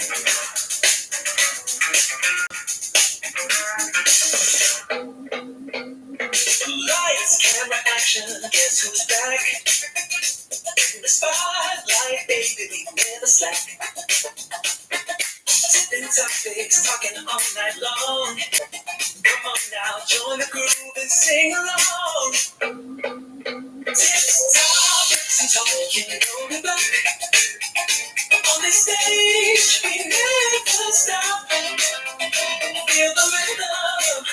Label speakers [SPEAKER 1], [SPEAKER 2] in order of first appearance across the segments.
[SPEAKER 1] Lights, camera, action, guess who's back? In the spotlight, baby, we never slack. Tipping topics, talking all night long. Come on now, join the groove and sing along. Tips, topics, and talking over back. On this stage, we never stop. Feel the rhythm,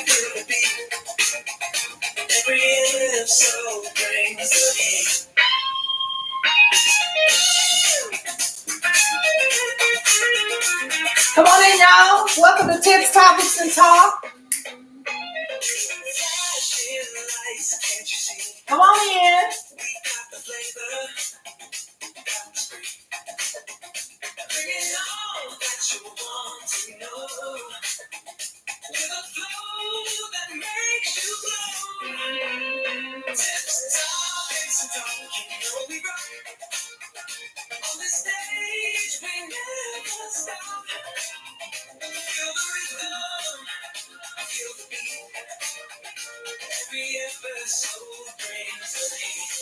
[SPEAKER 1] feel the beat. Every episode brings the heat.
[SPEAKER 2] Come on in, y'all. Welcome to Tips, Topics, and Talk. Come on in.
[SPEAKER 1] On the stage, we never stop. Feel the rhythm, feel the beat. Every episode brings the heat.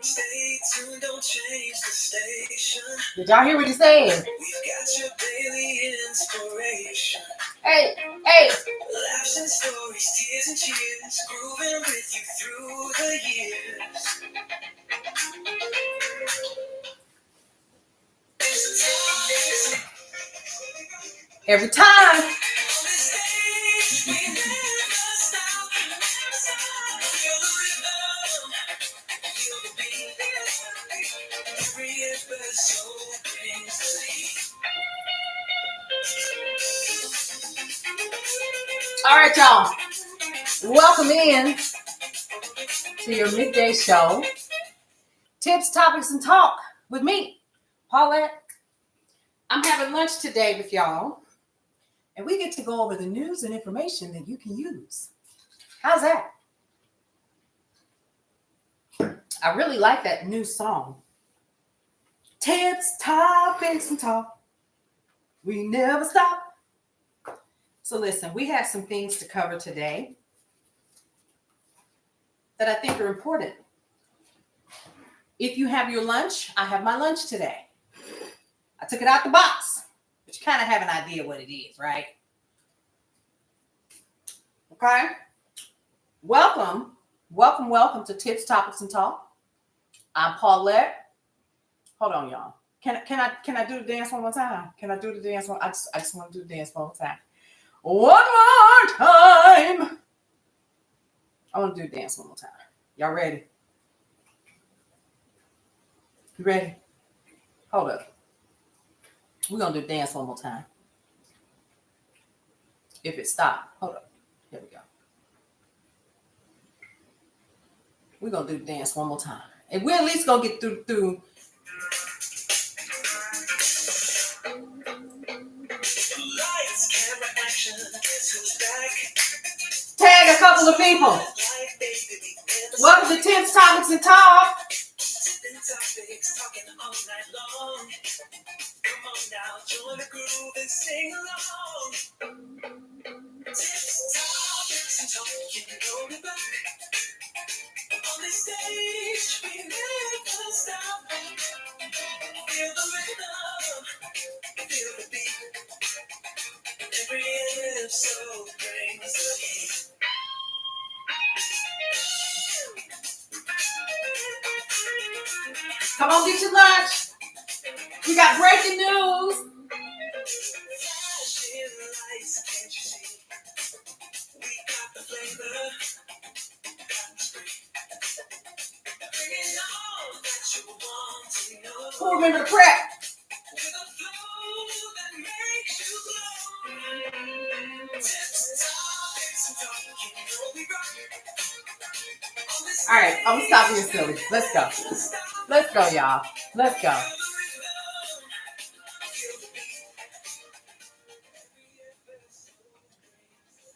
[SPEAKER 1] Stay tuned, don't change the station.
[SPEAKER 2] Did y'all hear what he said?
[SPEAKER 1] We've got your daily inspiration.
[SPEAKER 2] Hey.
[SPEAKER 1] Laughs and stories, tears and cheers, grooving with you through the years.
[SPEAKER 2] Every time. All right, y'all. Welcome in to your midday show. Tips, Topics, and Talk with me, Paulette. I'm having lunch today with y'all, and we get to go over the news and information that you can use. How's that? I really like that new song. Tips, Topics, and Talk. We never stop. So listen, we have some things to cover today that I think are important. If you have your lunch, I have my lunch today. I took it out the box, but you kind of have an idea what it is, right? Okay. Welcome to Tips, Topics, and Talk. I'm Paulette. Hold on, y'all. Can I do the dance one more time? Can I do the dance one? I just want to do the dance one more time. One more time. I want to do the dance one more time. Y'all ready? You ready? Hold up. We're going to do the dance one more time. If it stopped. Hold up. Here we go. We're going to do the dance one more time. And we're at least going to get through.
[SPEAKER 1] Lights, camera, action, guess who's back?
[SPEAKER 2] Tag a couple of people. Welcome to Tips, Topics, and Talk.
[SPEAKER 1] Talking all night long. Come on now, join the groove and sing along. Tips, topics, and talking over back. On this stage, we never stop. Feel the rhythm, feel the beat. Every episode brings the heat.
[SPEAKER 2] Come on, get your lunch. We got breaking news.
[SPEAKER 1] Flashing lights, can't you see? We got the flavor, got the spirit. Bringing all that you want to know.
[SPEAKER 2] Who remember the prep?
[SPEAKER 1] With a flow that makes you glow. Tips, topics, and talking, you know we rock.
[SPEAKER 2] All right, I'm gonna stop being silly. Let's go. Let's go, y'all. Let's go.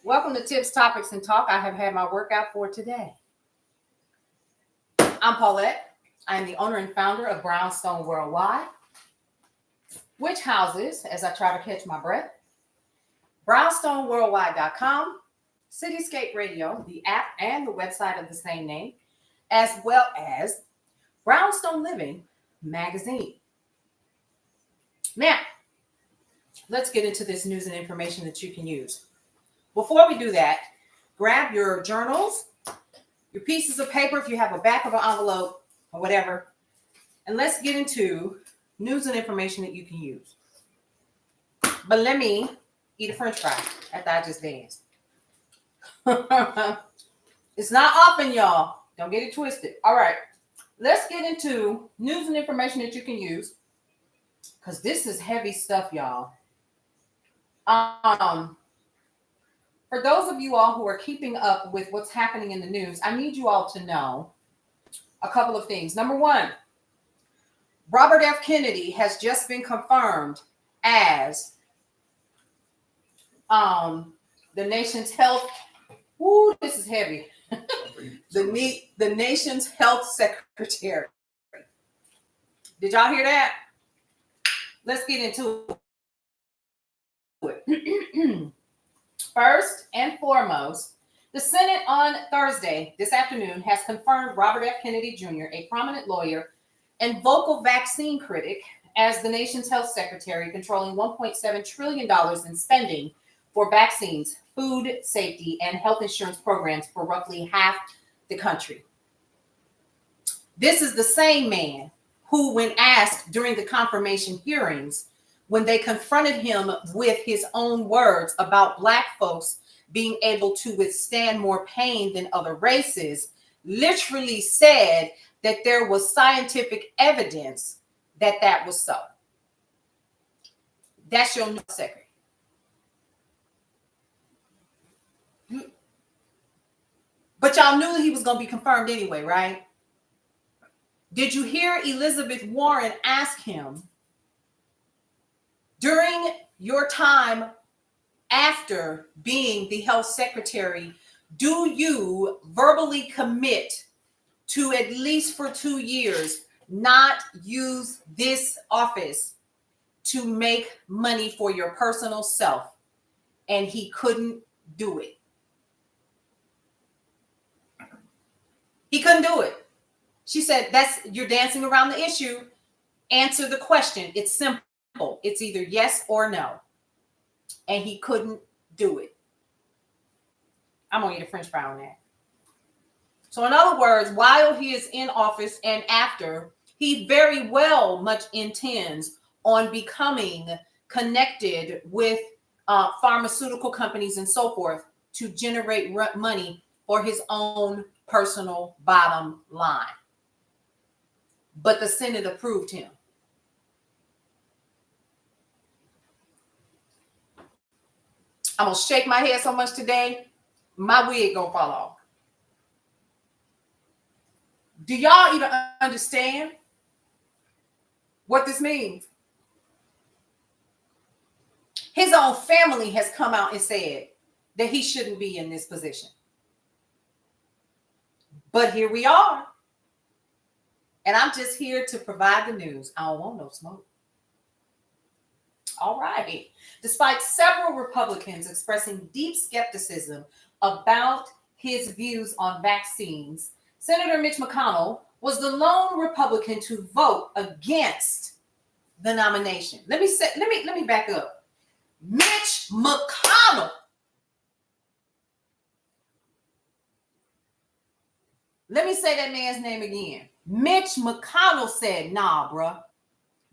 [SPEAKER 2] Welcome to Tips, Topics, and Talk. I have had my workout for today. I'm Paulette. I am the owner and founder of Brownstone Worldwide. which houses, as I try to catch my breath, brownstoneworldwide.com, Cityscape Radio, the app and the website of the same name, as well as Brownstone Living magazine. Now, let's get into this news and information that you can use. Before we do that, grab your journals, your pieces of paper, if you have a back of an envelope or whatever, and let's get into news and information that you can use. But let me eat a French fry after I just danced. It's not often, y'all. Don't get it twisted. All right, let's get into news and information that you can use, because this is heavy stuff, y'all. For those of you all who are keeping up with what's happening in the news, I need you all to know a couple of things. Number one, Robert F. Kennedy has just been confirmed as the nation's health. Ooh, this is heavy. the nation's health secretary. Did y'all hear that? Let's get into it. First and foremost, the Senate on Thursday, this afternoon, has confirmed Robert F. Kennedy Jr., a prominent lawyer and vocal vaccine critic, as the nation's health secretary, controlling $1.7 trillion in spending for vaccines, food safety, and health insurance programs for roughly half the country. This is the same man who, when asked during the confirmation hearings, when they confronted him with his own words about Black folks being able to withstand more pain than other races, literally said that there was scientific evidence that that was so. That's your new secretary. But y'all knew he was going to be confirmed anyway, right? Did you hear Elizabeth Warren ask him, during your time after being the health secretary, do you verbally commit to, at least for 2 years, not use this office to make money for your personal self? And he couldn't do it. He couldn't do it. She said, you're dancing around the issue. Answer the question. It's simple. It's either yes or no. And he couldn't do it. I'm going to eat a French fry on that. So in other words, while he is in office and after, he very well much intends on becoming connected with pharmaceutical companies and so forth to generate money for his own personal bottom line. But the Senate approved him. I'm going to shake my head so much today, my wig going to fall off. Do y'all even understand what this means? His own family has come out and said that he shouldn't be in this position. But here we are. And I'm just here to provide the news. I don't want no smoke. All right. Despite several Republicans expressing deep skepticism about his views on vaccines, Senator Mitch McConnell was the lone Republican to vote against the nomination. Let me back up. Mitch McConnell. Let me say that man's name again. Mitch McConnell said, nah, bruh.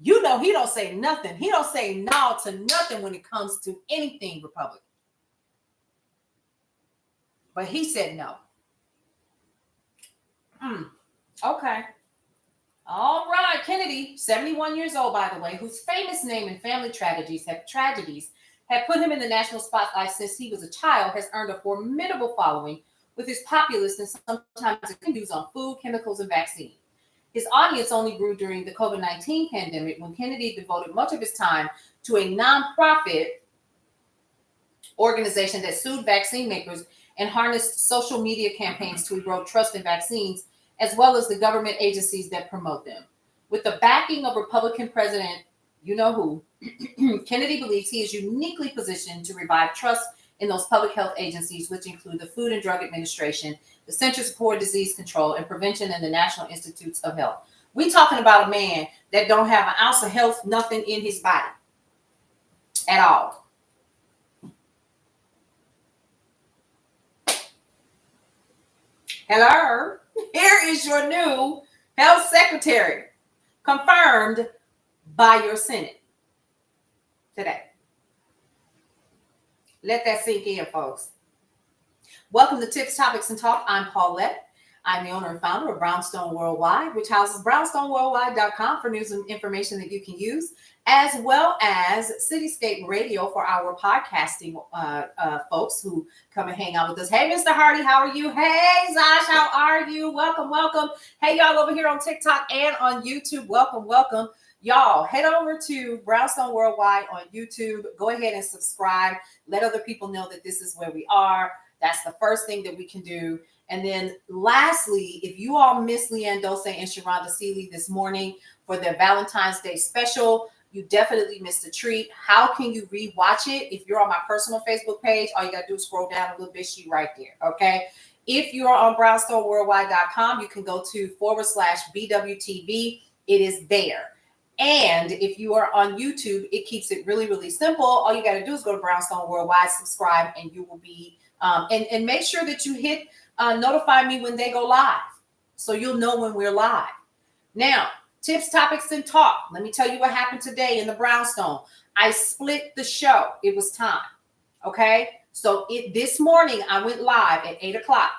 [SPEAKER 2] You know he don't say nothing. He don't say no to nothing when it comes to anything Republican. But he said no. Okay. All right. Kennedy, 71 years old, by the way, whose famous name and family tragedies have put him in the national spotlight since he was a child, has earned a formidable following with his populist and sometimes views on food, chemicals, and vaccine. His audience only grew during the COVID-19 pandemic, when Kennedy devoted much of his time to a nonprofit organization that sued vaccine makers and harnessed social media campaigns to erode trust in vaccines, as well as the government agencies that promote them. With the backing of Republican President You know who. Kennedy believes he is uniquely positioned to revive trust in those public health agencies, which include the Food and Drug Administration, the Centers for Disease Control and Prevention, and the National Institutes of Health. We talking about a man that don't have an ounce of health, nothing in his body at all. Hello, here is your new health secretary, confirmed by your Senate today. Let that sink in, folks. Welcome to Tips, Topics, and Talk. I'm Paulette. I'm the owner and founder of Brownstone Worldwide, which houses brownstoneworldwide.com for news and information that you can use, as well as Cityscape Radio for our podcasting folks who come and hang out with us. Hey, Mr. Hardy, how are you? Hey, Zosh, how are you? Welcome, welcome. Hey, y'all over here on TikTok and on YouTube. Welcome, welcome. Y'all, head over to Brownstone Worldwide on YouTube. Go ahead and subscribe. Let other people know that this is where we are. That's the first thing that we can do. And then lastly, if you all missed Leanne Dose and Sharonda Seeley this morning for their Valentine's Day special, you definitely missed a treat. How can you rewatch it? If you're on my personal Facebook page, all you got to do is scroll down a little bit. She's right there. Okay. If you're on brownstoneworldwide.com, you can go to /BWTV. It is there. And if you are on YouTube, it keeps it really, really simple. All you got to do is go to Brownstone Worldwide, subscribe, and you will be, and make sure that you hit notify me when they go live, so you'll know when we're live. Now, tips, topics, and talk. Let me tell you what happened today in the Brownstone. I split the show. It was time. Okay. So this morning I went live at 8 o'clock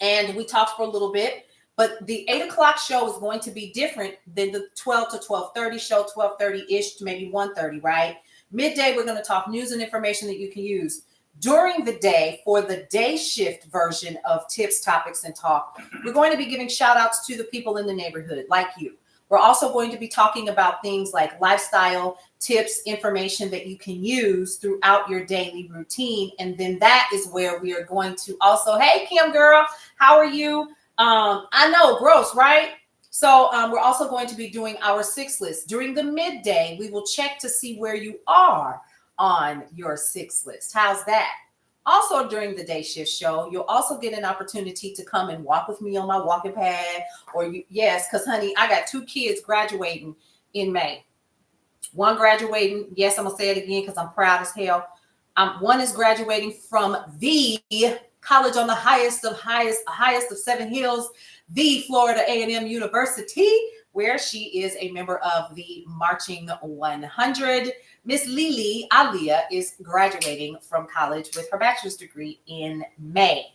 [SPEAKER 2] and we talked for a little bit, but the 8 o'clock show is going to be different than the 12 to 12:30 show, 12:30-ish to maybe 1:30, right? Midday, we're going to talk news and information that you can use during the day. For the day shift version of Tips, Topics, and Talk, we're going to be giving shout outs to the people in the neighborhood like you. We're also going to be talking about things like lifestyle tips, information that you can use throughout your daily routine. And then that is where we are going to also, hey, Kim girl, how are you? I know, gross, right? So we're also going to be doing our 6 list. During the midday, we will check to see where you are on your 6 list. How's that? Also, during the day shift show, you'll also get an opportunity to come and walk with me on my walking pad. Or yes, because honey, I got 2 kids graduating in May. One graduating, yes, I'm gonna say it again because I'm proud as hell. One is graduating from the college on the highest of 7 hills, the Florida A&M University, where she is a member of the Marching 100. Miss Lily Alia is graduating from college with her bachelor's degree in May.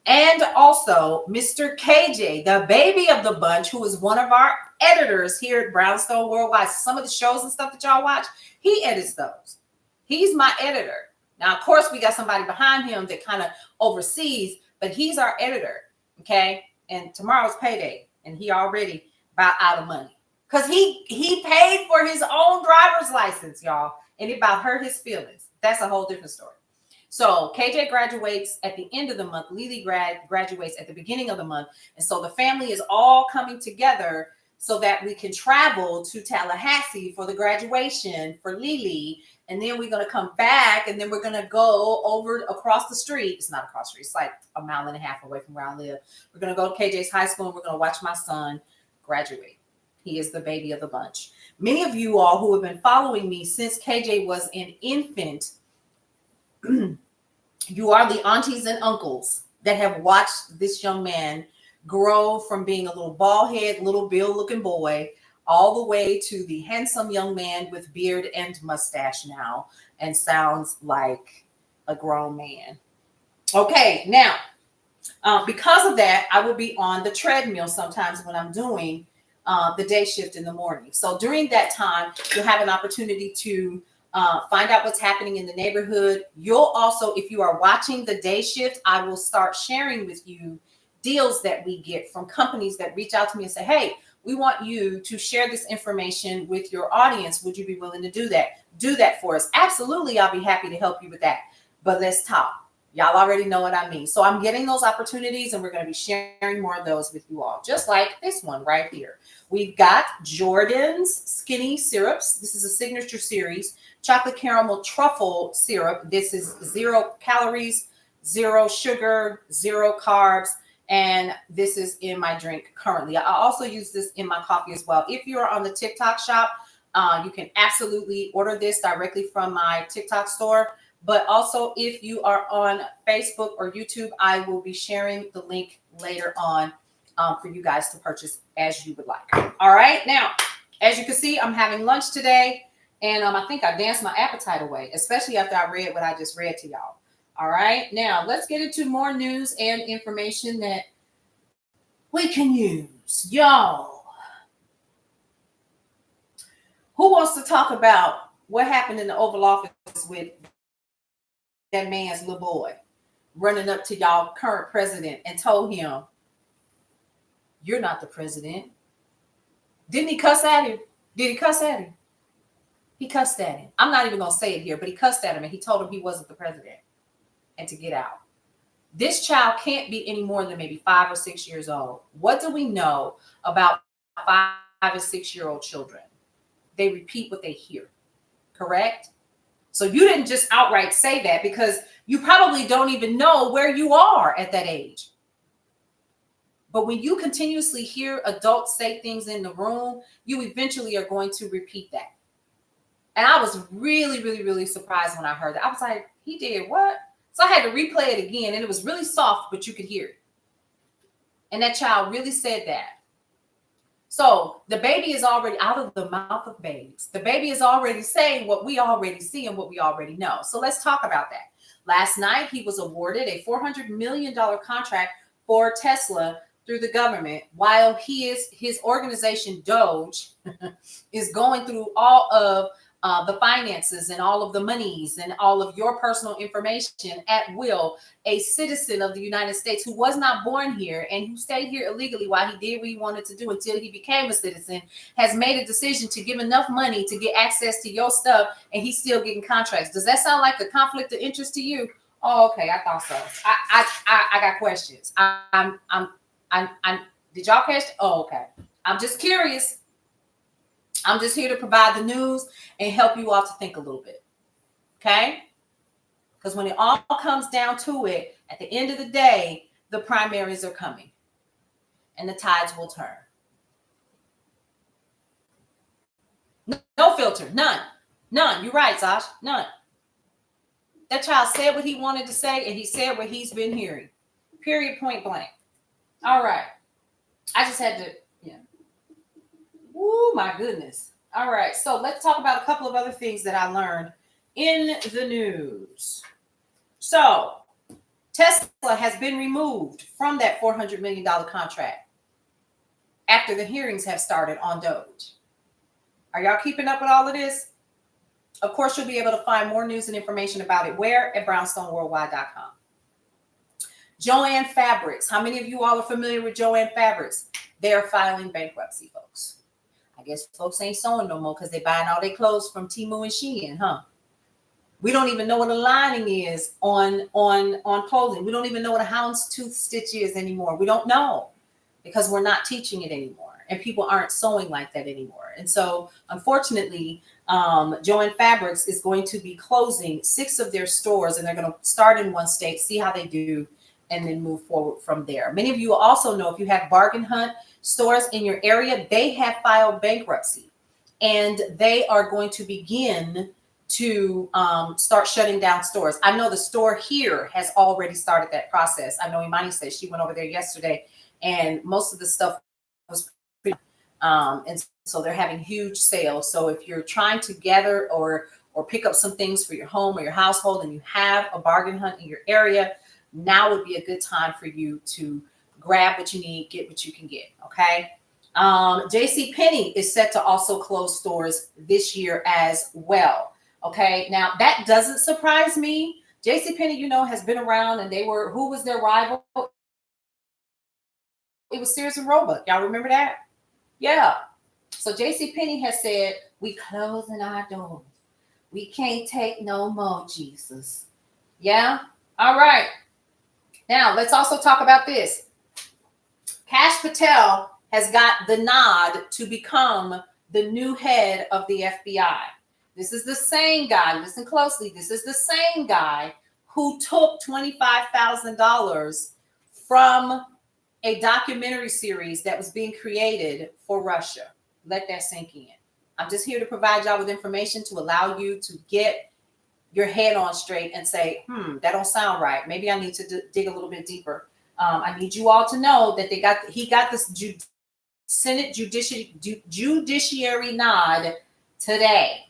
[SPEAKER 2] And also Mr. KJ, the baby of the bunch, who is one of our editors here at Brownstone Worldwide. Some of the shows and stuff that y'all watch, he edits those. He's my editor. Now, of course, we got somebody behind him that kind of oversees, but he's our editor, okay? And tomorrow's payday, and he already about out of money. Because he paid for his own driver's license, y'all, and it about hurt his feelings. That's a whole different story. So KJ graduates at the end of the month. Lily graduates at the beginning of the month. And so the family is all coming together so that we can travel to Tallahassee for the graduation for Lily. And then we're going to come back, and then we're going to go over across the street. It's not across the street. It's like a mile and a half away from where I live. We're going to go to KJ's high school, and we're going to watch my son graduate. He is the baby of the bunch. Many of you all who have been following me since KJ was an infant, you are the aunties and uncles that have watched this young man grow from being a little bald head, little Bill looking boy, all the way to the handsome young man with beard and mustache now, and sounds like a grown man. Okay, now, because of that, I will be on the treadmill sometimes when I'm doing the day shift in the morning. So during that time, you'll have an opportunity to find out what's happening in the neighborhood. You'll also, if you are watching the day shift, I will start sharing with you deals that we get from companies that reach out to me and say, hey, we want you to share this information with your audience. Would you be willing to do that? Do that for us. Absolutely. I'll be happy to help you with that. But let's talk. Y'all already know what I mean. So I'm getting those opportunities, and we're going to be sharing more of those with you all, just like this one right here. We've got Jordan's Skinny Syrups. This is a signature series. Chocolate caramel truffle syrup. This is 0 calories, 0 sugar, 0 carbs. And this is in my drink currently. I also use this in my coffee as well. If you're on the TikTok shop, you can absolutely order this directly from my TikTok store. But also, if you are on Facebook or YouTube, I will be sharing the link later on for you guys to purchase as you would like. All right. Now, as you can see, I'm having lunch today. And I think I danced my appetite away, especially after I read what I just read to y'all. All right. Now, let's get into more news and information that we can use. Y'all, who wants to talk about what happened in the Oval Office with that man's little boy running up to y'all current president and told him, "You're not the president"? Didn't he cuss at him? Did he cuss at him? He cussed at him. I'm not even going to say it here, but he cussed at him and he told him he wasn't the president and to get out. This child can't be any more than maybe 5 or 6 years old. What do we know about 5 or 6-year-old children? They repeat what they hear, correct? So you didn't just outright say that because you probably don't even know where you are at that age. But when you continuously hear adults say things in the room, you eventually are going to repeat that. And I was really, really, really surprised when I heard that. I was like, he did what? So I had to replay it again, and it was really soft, but you could hear it. And that child really said that. So the baby is already out of the mouth of babes. The baby is already saying what we already see and what we already know. So let's talk about that. Last night, he was awarded a $400 million contract for Tesla through the government, while his organization, Doge, is going through all of the finances and all of the monies and all of your personal information at will. A citizen of the United States who was not born here and who stayed here illegally while he did what he wanted to do until he became a citizen has made a decision to give enough money to get access to your stuff, and he's still getting contracts. Does that sound like a conflict of interest to you? Oh, okay, I thought so. I got questions. Did y'all catch? Oh, okay. I'm just curious. I'm just here to provide the news and help you all to think a little bit. Okay? Because when it all comes down to it, at the end of the day, the primaries are coming and the tides will turn. No filter. None. None. You're right, Josh. None. That child said what he wanted to say, and he said what he's been hearing. Period, point blank. All right. I just had to, yeah. Oh, my goodness. All right. So let's talk about a couple of other things that I learned in the news. So Tesla has been removed from that $400 million contract after the hearings have started on Doge. Are y'all keeping up with all of this? Of course, you'll be able to find more news and information about it where? At brownstoneworldwide.com. Jo-Ann Fabrics. How many of you all are familiar with Jo-Ann Fabrics? They're filing bankruptcy, folks. I guess folks ain't sewing no more because they're buying all their clothes from Temu and Shein, huh? We don't even know what a lining is on clothing. We don't even know what a houndstooth stitch is anymore. We don't know because we're not teaching it anymore, and people aren't sewing like that anymore. And so, unfortunately, Jo-Ann Fabrics is going to be closing 6 of their stores, and they're going to start in one state, see how they do, and then move forward from there. Many of you also know if you have bargain hunt stores in your area, they have filed bankruptcy, and they are going to begin to start shutting down stores. I know the store here has already started that process. I know Imani said she went over there yesterday, and most of the stuff was pretty, and so they're having huge sales. So if you're trying to gather or pick up some things for your home or your household, and you have a bargain hunt in your area, now would be a good time for you to grab what you need, get what you can get. Okay. JCPenney is set to also close stores this year as well. Okay. Now that doesn't surprise me. JCPenney, you know, has been around, and who was their rival? It was Sears and Roebuck. Y'all remember that? Yeah. So JCPenney has said, we closing our doors. We can't take no more, Jesus. Yeah. All right. Now, let's also talk about this. Kash Patel has got the nod to become the new head of the FBI. This is the same guy, listen closely, this is the same guy who took $25,000 from a documentary series that was being created for Russia. Let that sink in. I'm just here to provide y'all with information to allow you to get your head on straight and say, that don't sound right. Maybe I need to dig a little bit deeper. I need you all to know that he got this Senate judiciary nod today.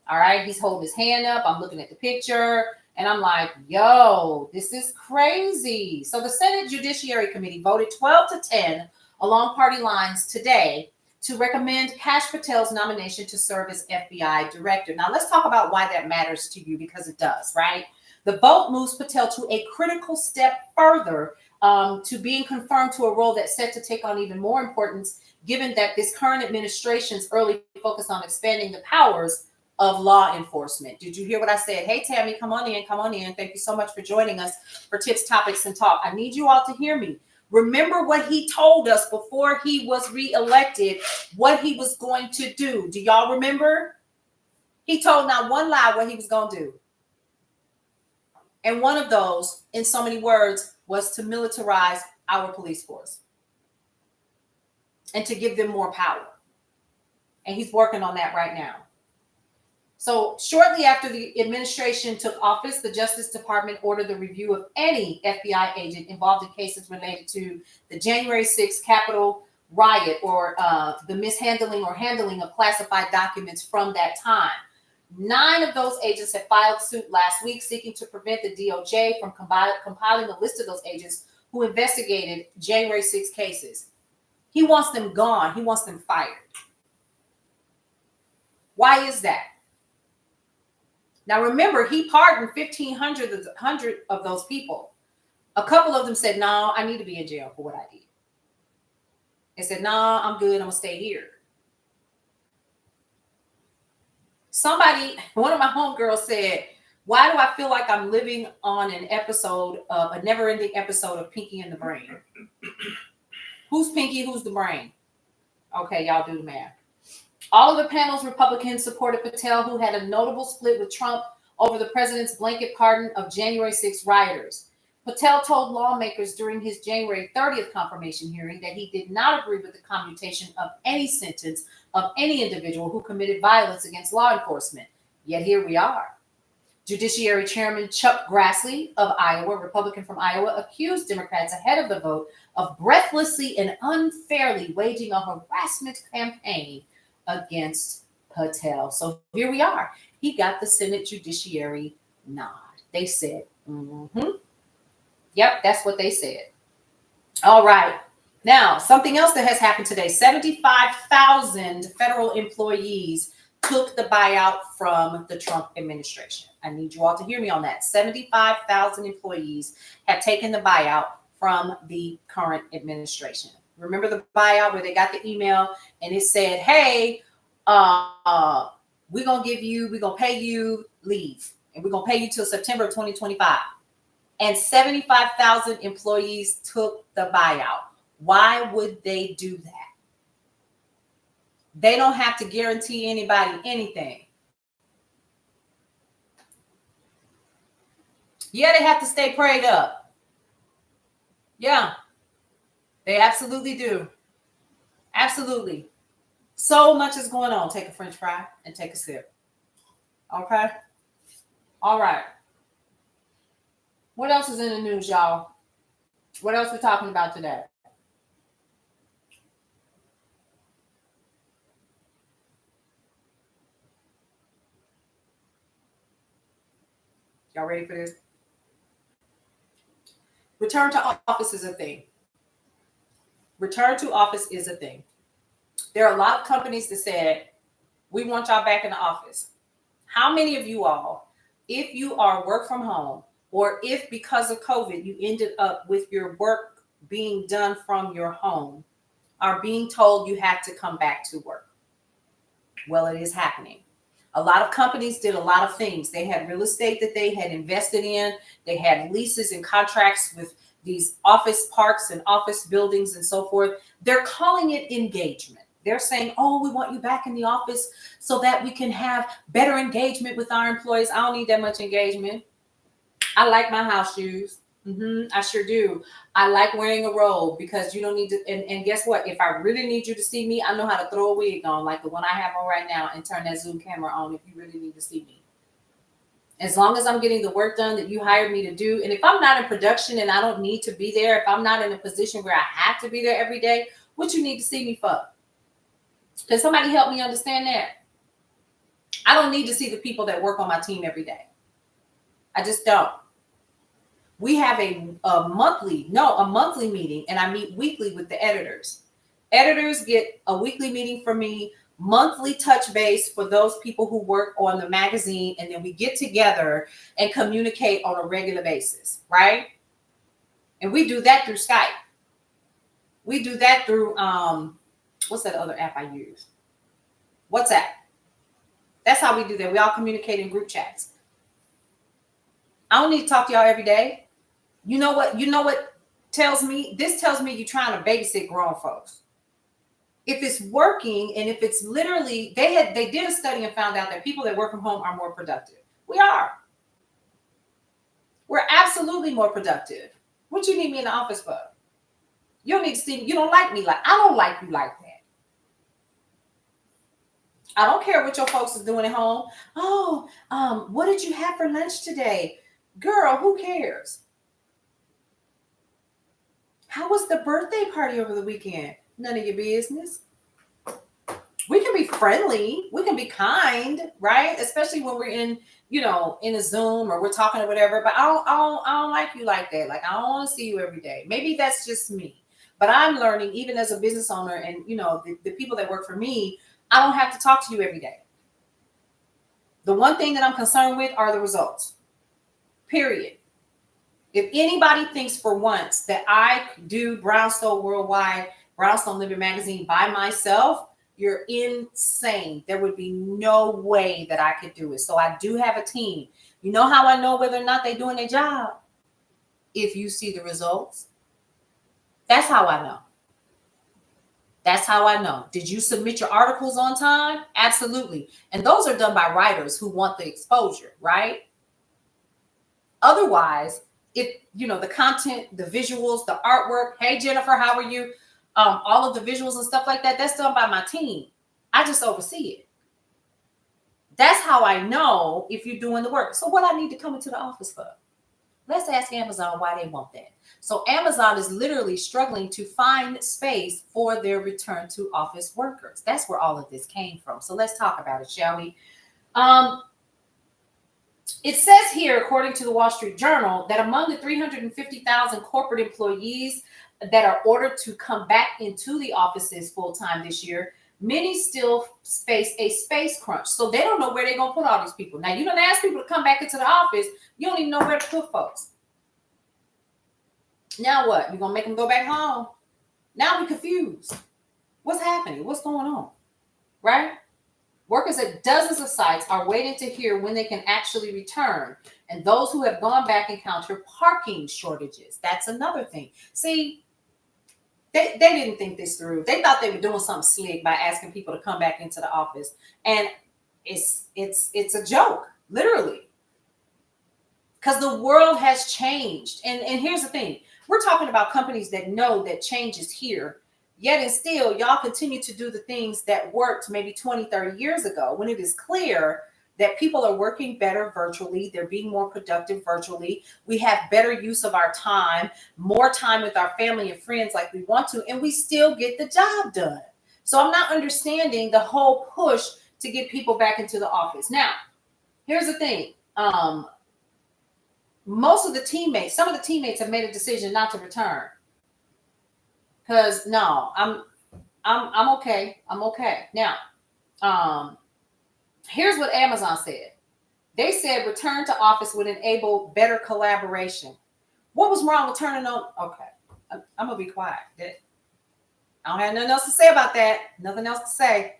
[SPEAKER 2] All right, he's holding his hand up. I'm looking at the picture and I'm like, yo, this is crazy. So the Senate Judiciary Committee voted 12-10 along party lines today to recommend Kash Patel's nomination to serve as FBI director. Now, let's talk about why that matters to you, because it does, right? The vote moves Patel to a critical step further to being confirmed to a role that's set to take on even more importance, given that this current administration's early focus on expanding the powers of law enforcement. Did you hear what I said? Hey, Tammy, come on in, come on in. Thank you so much for joining us for Tips, Topics, and Talk. I need you all to hear me. Remember what he told us before he was reelected, what he was going to do. Do y'all remember? He told not one lie what he was going to do. And one of those, in so many words, was to militarize our police force and to give them more power. And he's working on that right now. So shortly after the administration took office, the Justice Department ordered the review of any FBI agent involved in cases related to the January 6th Capitol riot or the mishandling or handling of classified documents from that time. 9 of those agents had filed suit last week seeking to prevent the DOJ from compiling a list of those agents who investigated January 6 cases. He wants them gone. He wants them fired. Why is that? Now, remember, he pardoned 1,500 of those people. A couple of them said, no, I need to be in jail for what I did. They said, no, I'm good. I'm going to stay here. One of my homegirls said, why do I feel like I'm living on a never-ending episode of Pinky and the Brain? Who's Pinky? Who's the brain? Okay, y'all do the math. All of the panel's Republicans supported Patel, who had a notable split with Trump over the president's blanket pardon of January 6 rioters. Patel told lawmakers during his January 30th confirmation hearing that he did not agree with the commutation of any sentence of any individual who committed violence against law enforcement. Yet here we are. Judiciary Chairman Chuck Grassley of Iowa, Republican from Iowa, accused Democrats ahead of the vote of breathlessly and unfairly waging a harassment campaign against Patel. So here we are. He got the Senate Judiciary nod. They said, Yep, that's what they said. All right. Now, something else that has happened today. 75,000 federal employees took the buyout from the Trump administration. I need you all to hear me on that. 75,000 employees have taken the buyout from the current administration. Remember the buyout where they got the email and it said, hey, we're going to pay you leave. And we're going to pay you till September of 2025. And 75,000 employees took the buyout. Why would they do that? They don't have to guarantee anybody anything. Yeah, they have to stay prayed up. Yeah, they absolutely do. Absolutely. So much is going on. Take a French fry and take a sip. Okay? All right. What else is in the news, y'all? What else we talking about today? Y'all ready for this? Return to office is a thing. Return to office is a thing. There are a lot of companies that said, we want y'all back in the office. How many of you all, if you are work from home, or if because of COVID, you ended up with your work being done from your home, are being told you have to come back to work? Well, it is happening. A lot of companies did a lot of things. They had real estate that they had invested in. They had leases and contracts with these office parks and office buildings and so forth. They're calling it engagement. They're saying, oh, we want you back in the office so that we can have better engagement with our employees. I don't need that much engagement. I like my house shoes. I sure do. I like wearing a robe because you don't need to. And guess what? If I really need you to see me, I know how to throw a wig on like the one I have on right now and turn that Zoom camera on if you really need to see me. As long as I'm getting the work done that you hired me to do. And if I'm not in production and I don't need to be there, if I'm not in a position where I have to be there every day, what you need to see me for? Can somebody help me understand that? I don't need to see the people that work on my team every day. I just don't. We have a monthly meeting, and I meet weekly with the editors. Editors get a weekly meeting from me, monthly touch base for those people who work on the magazine, and then we get together and communicate on a regular basis, right? And we do that through Skype. We do that through, what's that other app I use? WhatsApp. That's how we do that. We all communicate in group chats. I don't need to talk to y'all every day. You know what tells me? This tells me you're trying to babysit grown folks. If it's working and if it's literally, they did a study and found out that people that work from home are more productive. We are. We're absolutely more productive. What you need me in the office for? You don't need to see me. You don't like me like I don't like you like that. I don't care what your folks are doing at home. Oh, what did you have for lunch today? Girl, who cares? How was the birthday party over the weekend? None of your business. We can be friendly. We can be kind, right? Especially when we're in a Zoom or we're talking or whatever. But I don't like you like that. Like I don't want to see you every day. Maybe that's just me. But I'm learning, even as a business owner, and the people that work for me, I don't have to talk to you every day. The one thing that I'm concerned with are the results. Period. If anybody thinks for once that I do Brownstone Worldwide, Brownstone Living Magazine by myself, you're insane. There would be no way that I could do it. So I do have a team. You know how I know whether or not they're doing their job? If you see the results. That's how I know. That's how I know. Did you submit your articles on time? Absolutely. And those are done by writers who want the exposure, right? Otherwise, if the content, the visuals, the artwork, hey Jennifer, how are you? All of the visuals and stuff like that, that's done by my team. I just oversee it. That's how I know if you're doing the work. So what I need to come into the office for? Let's ask Amazon why they want that. So Amazon is literally struggling to find space for their return to office workers. That's where all of this came from. So let's talk about it, shall we? It says here, according to the Wall Street Journal, that among the 350,000 corporate employees that are ordered to come back into the offices full-time this year, many still face a space crunch. So they don't know where they're going to put all these people. Now, you don't ask people to come back into the office. You don't even know where to put folks. Now what? You're going to make them go back home? Now we're confused. What's happening? What's going on? Right? Workers at dozens of sites are waiting to hear when they can actually return. And those who have gone back encounter parking shortages. That's another thing. See, they didn't think this through. They thought they were doing something slick by asking people to come back into the office. And it's a joke, literally. Because the world has changed. And here's the thing. We're talking about companies that know that change is here. Yet and still, y'all continue to do the things that worked maybe 20, 30 years ago, when it is clear that people are working better virtually. They're being more productive virtually. We have better use of our time, more time with our family and friends like we want to, and we still get the job done. So I'm not understanding the whole push to get people back into the office. Now, here's the thing. Some of the teammates have made a decision not to return. Because no, I'm okay. I'm okay. Now, here's what Amazon said. They said return to office would enable better collaboration. What was wrong with turning on? Okay, I'm gonna be quiet. I don't have nothing else to say about that. Nothing else to say.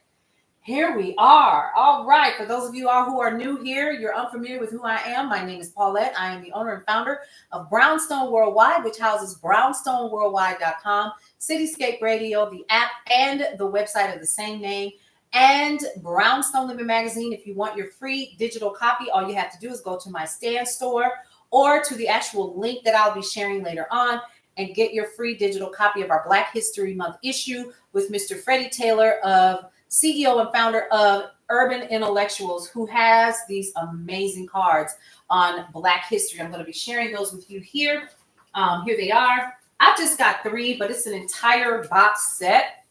[SPEAKER 2] Here we are. All right. For those of you all who are new here, you're unfamiliar with who I am. My name is Paulette. I am the owner and founder of Brownstone Worldwide, which houses brownstoneworldwide.com, Cityscape Radio, the app, and the website of the same name, and Brownstone Living Magazine. If you want your free digital copy, all you have to do is go to my stand store or to the actual link that I'll be sharing later on and get your free digital copy of our Black History Month issue with Mr. Freddie Taylor, of CEO and founder of Urban Intellectuals, who has these amazing cards on Black history. I'm going to be sharing those with you here. Here they are. I've just got 3, but it's an entire box set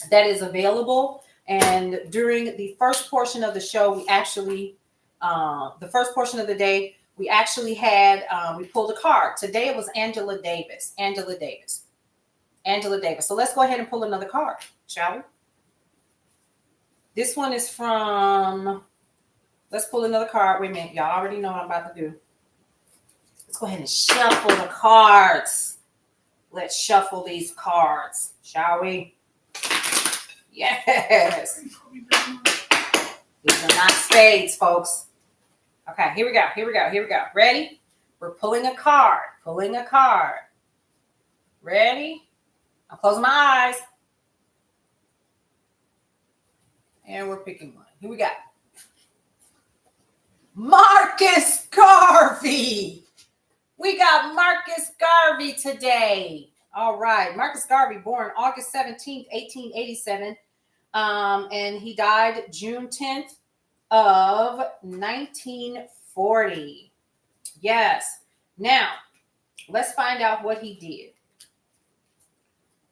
[SPEAKER 2] that is available. And during the first portion of the show, we actually, the first portion of the day, we actually had, we pulled a card. Today it was Angela Davis. Angela Davis. Angela Davis. So let's go ahead and pull another card, shall we? This one is from, let's pull another card. Wait a minute. Y'all already know what I'm about to do. Let's go ahead and shuffle the cards. Let's shuffle these cards, shall we? Yes. These are not spades, folks. Okay, here we go. Here we go. Here we go. Ready? We're pulling a card. Pulling a card. Ready? I'm closing my eyes. And we're picking one. Here we go. Marcus Garvey. We got Marcus Garvey today. All right. Marcus Garvey, born August 17th, 1887. And he died June 10th of 1940. Yes. Now, let's find out what he did.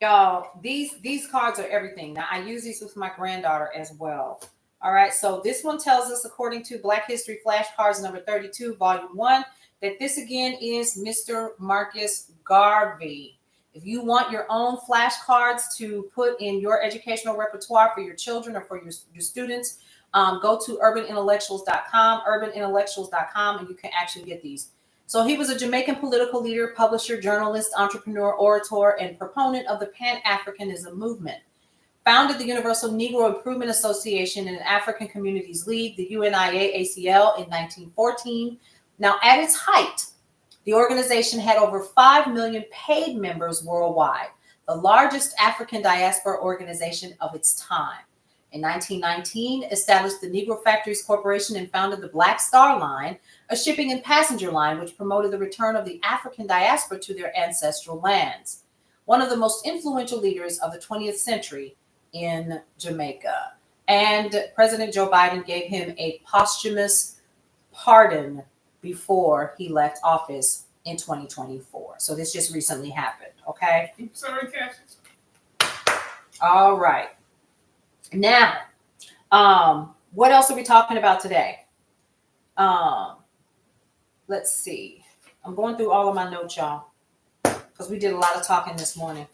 [SPEAKER 2] Y'all, these cards are everything. Now, I use these with my granddaughter as well. All right, so this one tells us, according to Black History Flashcards number 32, volume 1, that this again is Mr. Marcus Garvey. If you want your own flashcards to put in your educational repertoire for your children or for your students, go to urbanintellectuals.com, and you can actually get these. So he was a Jamaican political leader, publisher, journalist, entrepreneur, orator, and proponent of the Pan-Africanism movement. Founded the Universal Negro Improvement Association and African Communities League, the UNIA-ACL, in 1914. Now, at its height, the organization had over 5 million paid members worldwide, the largest African diaspora organization of its time. In 1919, established the Negro Factories Corporation and founded the Black Star Line, a shipping and passenger line which promoted the return of the African diaspora to their ancestral lands. One of the most influential leaders of the 20th century in Jamaica. And President Joe Biden gave him a posthumous pardon before he left office in 2024. So this just recently happened, okay?
[SPEAKER 1] Sorry, Cassius.
[SPEAKER 2] All right. Now, what else are we talking about today? Let's see. I'm going through all of my notes, y'all, because we did a lot of talking this morning.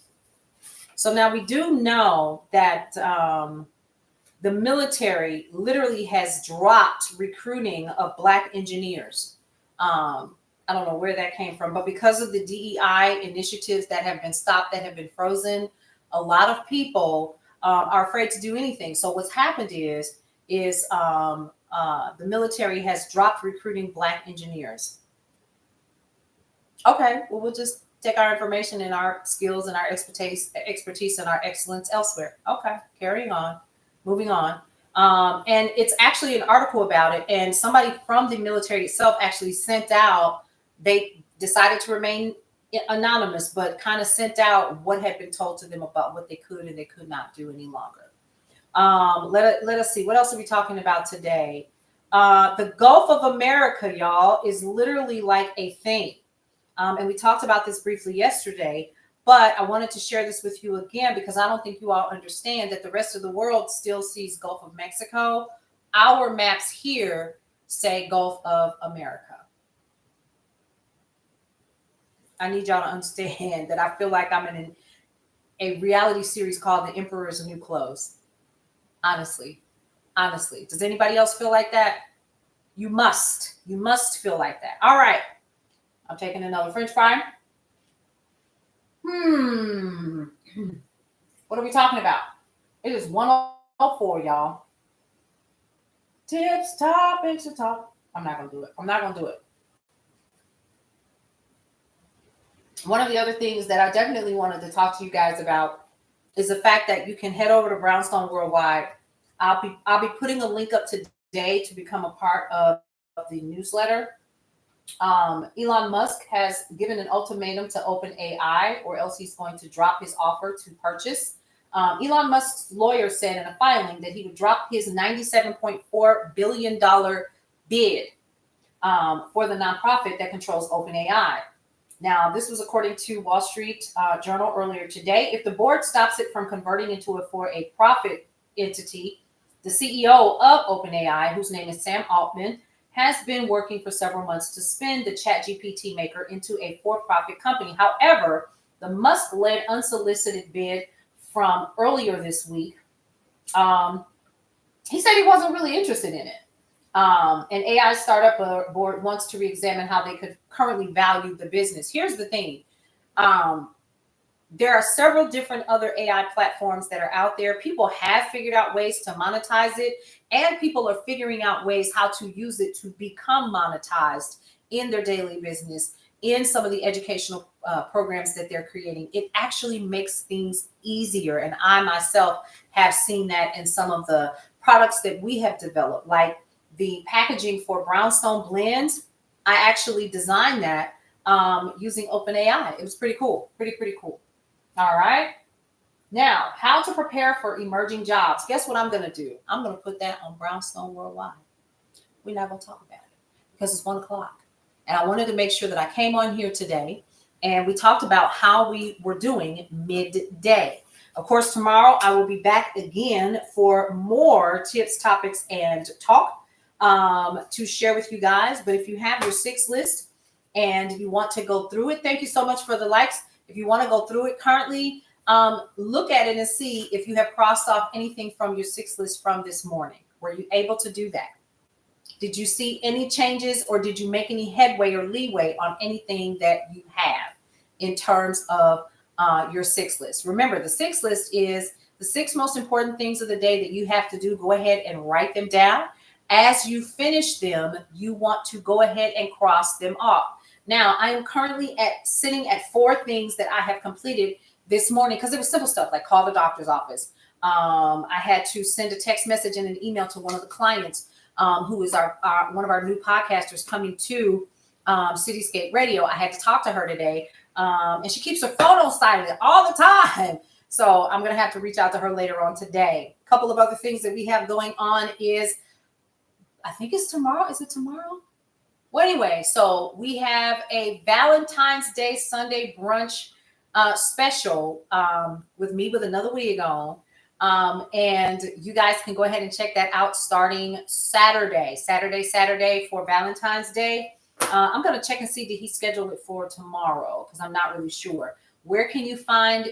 [SPEAKER 2] So now we do know that the military literally has dropped recruiting of Black engineers. I don't know where that came from, but because of the DEI initiatives that have been stopped, that have been frozen, a lot of people are afraid to do anything. So what's happened is the military has dropped recruiting Black engineers. Okay, well, we'll just take our information and our skills and our expertise and our excellence elsewhere. Okay, carrying on, moving on. And it's actually an article about it. And somebody from the military itself actually sent out, they decided to remain anonymous, but kind of sent out what had been told to them about what they could and they could not do any longer. Let us see. What else are we talking about today? The Gulf of America, y'all, is literally like a thing. And we talked about this briefly yesterday, but I wanted to share this with you again because I don't think you all understand that the rest of the world still sees Gulf of Mexico. Our maps here say Gulf of America. I need y'all to understand that I feel like I'm in a reality series called The Emperor's New Clothes. Honestly. Does anybody else feel like that? You must feel like that. All right. I'm taking another French fry. What are we talking about? It is 1:00. for y'all. Tips, topics, and talk. I'm not gonna do it. I'm not gonna do it. One of the other things that I definitely wanted to talk to you guys about is the fact that you can head over to Brownstone Worldwide. I'll be putting a link up today to become a part of the newsletter. Elon Musk has given an ultimatum to OpenAI, or else he's going to drop his offer to purchase. Elon Musk's lawyer said in a filing that he would drop his $97.4 billion bid for the nonprofit that controls OpenAI. Now, this was according to Wall Street Journal earlier today. If the board stops it from converting into a for-profit entity, the CEO of OpenAI, whose name is Sam Altman, has been working for several months to spin the ChatGPT maker into a for-profit company. However, the Musk-led unsolicited bid from earlier this week, he said he wasn't really interested in it. An AI startup board wants to re-examine how they could currently value the business. Here's the thing. There are several different other AI platforms that are out there. People have figured out ways to monetize it, and people are figuring out ways how to use it to become monetized in their daily business, in some of the educational programs that they're creating. It actually makes things easier. And I myself have seen that in some of the products that we have developed, like the packaging for Brownstone blends. I actually designed that using OpenAI. It was pretty cool, pretty cool. All right. Now, how to prepare for emerging jobs. Guess what I'm going to do? I'm going to put that on Brownstone Worldwide. We're not going to talk about it because it's 1 o'clock. And I wanted to make sure that I came on here today and we talked about how we were doing midday. Of course, tomorrow I will be back again for more tips, topics, and talk to share with you guys. But if you have your 6 list and you want to go through it, thank you so much for the likes. If you want to go through it currently, look at it and see if you have crossed off anything from your 6 list from this morning. Were you able to do that? Did you see any changes, or did you make any headway or leeway on anything that you have in terms of your 6 list? Remember, the 6 list is the 6 most important things of the day that you have to do. Go ahead and write them down. As you finish them, you want to go ahead and cross them off. Now, I am currently sitting at 4 things that I have completed this morning, because it was simple stuff like call the doctor's office. I had to send a text message and an email to one of the clients who is one of our new podcasters coming to Cityscape Radio. I had to talk to her today, and she keeps her phone on silent all the time. So I'm going to have to reach out to her later on today. A couple of other things that we have going on is, I think it's tomorrow. Is it tomorrow? Well, anyway, so we have a Valentine's Day Sunday brunch special with me with another wig on. And you guys can go ahead and check that out starting Saturday for Valentine's Day. I'm going to check and see, did he schedule it for tomorrow? Because I'm not really sure. Where can you find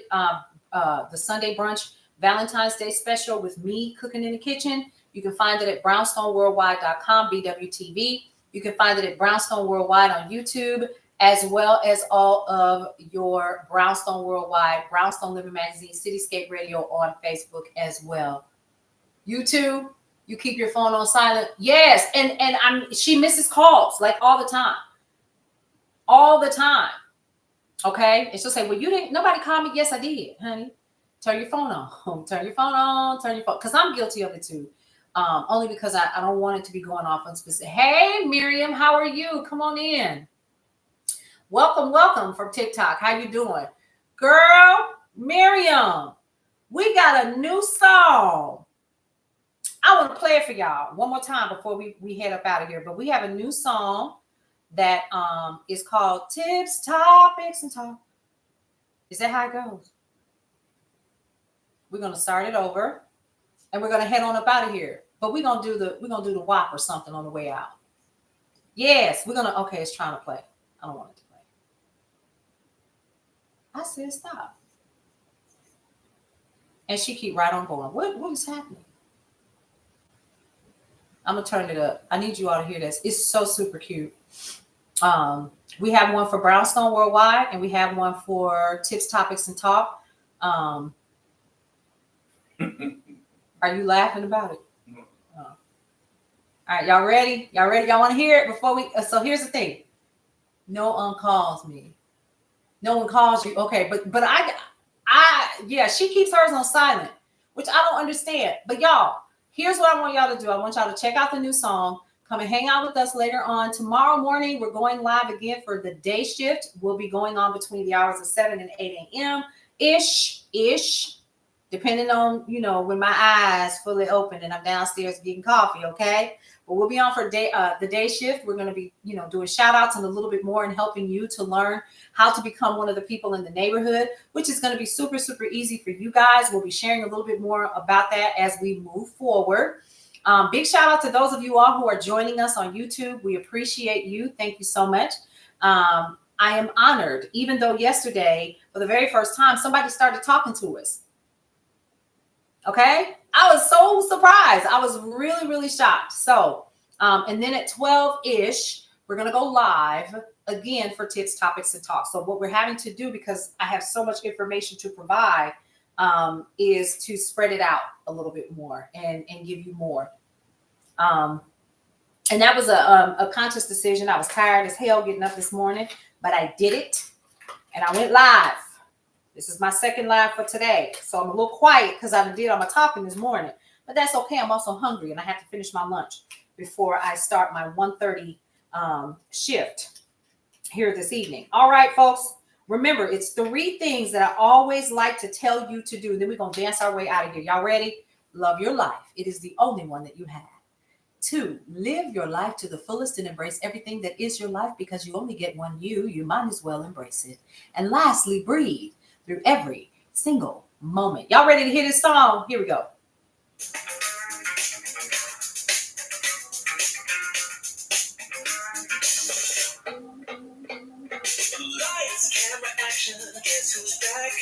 [SPEAKER 2] the Sunday brunch Valentine's Day special with me cooking in the kitchen? You can find it at brownstoneworldwide.com, BWTV. You can find it at Brownstone Worldwide on YouTube, as well as all of your Brownstone Worldwide, Brownstone Living Magazine, Cityscape Radio on Facebook as well. YouTube, you keep your phone on silent. Yes, and she misses calls like all the time. All the time. Okay? And she'll say, well, nobody called me. Yes, I did, honey. Turn your phone on. Turn your phone on. Turn your phone. Because I'm guilty of it too. Only because I don't want it to be going off on specific. Hey, Miriam, how are you? Come on in. Welcome from TikTok. How you doing? Girl, Miriam, we got a new song. I want to play it for y'all one more time before we head up out of here. But we have a new song that is called Tips, Topics, and Talk. Is that how it goes? We're going to start it over. And we're gonna head on up out of here. But we're gonna do the WAP or something on the way out. Yes, okay, it's trying to play. I don't want it to play. I said stop. And she keep right on going. What is happening? I'm gonna turn it up. I need you all to hear this. It's so super cute. We have one for Brownstone Worldwide, and we have one for Tips, Topics, and Talk. Are you laughing about it? No. Oh. All right, y'all ready? Y'all ready? Y'all want to hear it before we? So here's the thing. No one calls me. No one calls you. Okay, but yeah, she keeps hers on silent, which I don't understand. But y'all, here's what I want y'all to do. I want y'all to check out the new song. Come and hang out with us later on. Tomorrow morning, we're going live again for the day shift. We'll be going on between the hours of 7 and 8 a.m. ish, depending on, when my eyes fully open and I'm downstairs getting coffee, okay? But we'll be on for the day shift. We're going to be, doing shout outs and a little bit more and helping you to learn how to become one of the people in the neighborhood, which is going to be super, super easy for you guys. We'll be sharing a little bit more about that as we move forward. Big shout out to those of you all who are joining us on YouTube. We appreciate you. Thank you so much. I am honored, even though yesterday, for the very first time, somebody started talking to us. Okay? I was so surprised. I was really, really shocked. So, and then at 12-ish, we're going to go live again for Tips, Topics, and Talks. So what we're having to do, because I have so much information to provide, is to spread it out a little bit more and give you more. And that was a conscious decision. I was tired as hell getting up this morning, but I did it and I went live. This is my second live for today. So I'm a little quiet because I did all my talking this morning, but that's okay. I'm also hungry and I have to finish my lunch before I start my 1:30 shift here this evening. All right, folks. Remember, it's 3 things that I always like to tell you to do. Then we're going to dance our way out of here. Y'all ready? Love your life. It is the only one that you have. 2, live your life to the fullest and embrace everything that is your life, because you only get one you might as well embrace it. And lastly, breathe through every single moment. Y'all ready to hear this song? Here we go.
[SPEAKER 1] Lights, camera, action, guess who's back?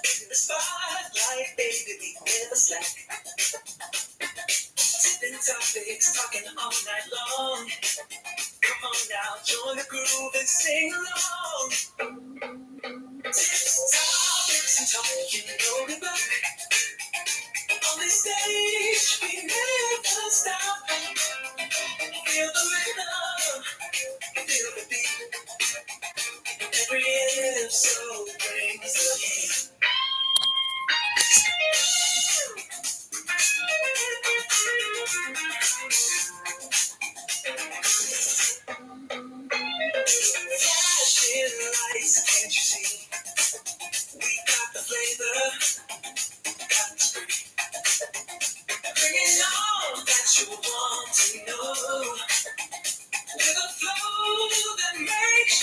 [SPEAKER 1] In the spotlight, baby, we never slack. Tipping topics, talking all night long. Come on now, join the groove and sing along. Tips, topics, and talk, you know we rock.